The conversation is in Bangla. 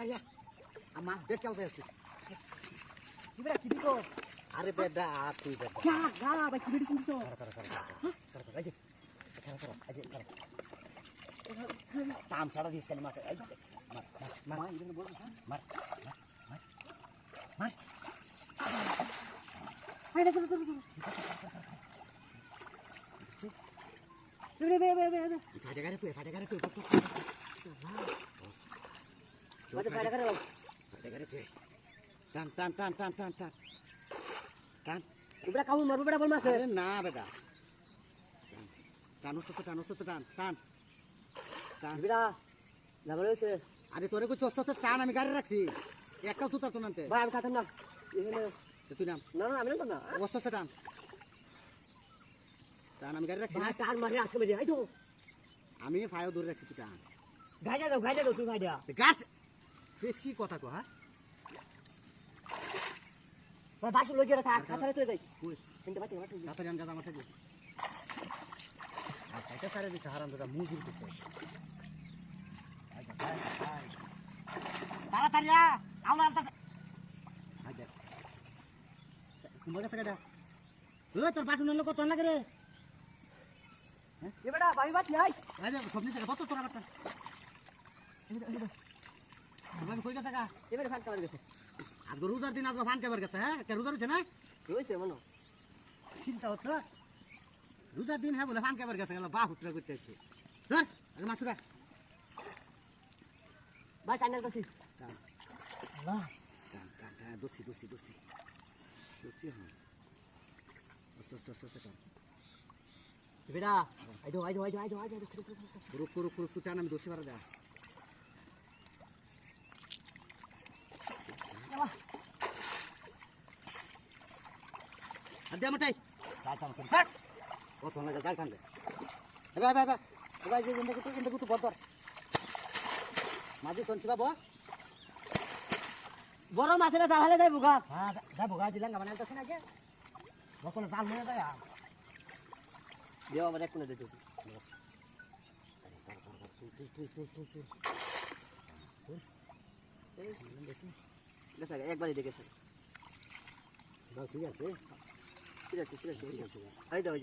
ভাইয়া আমার দেখ চালতে আছে কি বেটা কি দিছো আরে বেটা তুই বেটা গা গা ভাই কি মেডিসিন দিছো এই যে তাম ছাড়া দিস কেন মাছ এই মার মার মার ইদন বল মার মার মার আরে দেখো বে ফাটে গারে তুই ফাটা করে বাবু ফাটে গারে তুই টান টান টান টান টান টান টান বেটা কামু মারবো বেটা বল মাছে আরে না বেটা টান টান টান টান বেটা না বলে হইছে আরে তোরে কই চস্তা টান আমি গাড়ি রাখছি একটাও সুতা তো নানতে ভাই আমি খাতাম না এখানে তুই নাম না আমি না না অবস্থা টান টান আমি গাড়ি রাখছি না ভাই টান মারে আজকে মেরে আই তো আমি ফায়ও দূরে রাখছি তুই টান গাইডা দাও তুই ভাইডা গাছ বেশি কথা কো হ্যাঁ ভাই বাসু লই গেরা থাক কাছারে তুই যাই কই কিন্তু বাচ্চা তাড়াতাড়ি আন গাছ আমার থেকে আচ্ছা এটা সারে দিছে হারাম দাদা মুজুর করতে তাড়াতাড়ি আউলা আলতাছে আচ্ছা কুমার কাছে গাড়া তোর বাসন হলো কত লাগে রে এ বেটা ভাই বাস নাই আরে সবনি থেকে কত তোরা বাটা তোমাকে কই গেছে কা এবারে ফান কাবার গেছে আজ রোজার দিন আজ ফান কেবার গেছে হ্যাঁ কে রোজা হচ্ছে না কি হইছে মনো চিন্তা হচ্ছে রোজার দিন হ্যাঁ বলে ফান কেবার গেছে গেল বা হুতরা করতে আছে ধর আগে মাছুরা ভাই সাইনাল কাছি আল্লাহ দোষী হ্যাঁ আস্তে বেটা আইদো রুক টান আমি দোষী পারা দেয়া আর দে আমাটাই কত লাগে জাল টান দে ভাই যে ইন্দা কুতু বদর মাঝে কোন ছিবা বড় মাছেরা জাল হালে যাই বুগা হ্যাঁ যাবো গা দিলাম গাবান আনতেছ না যে বকলে জাল নিয়ে যায় দেও আমার এক কোণে দে তুই গেছে একবারই দেখেছে ঠিক আছে ঠিক আছে আই দাও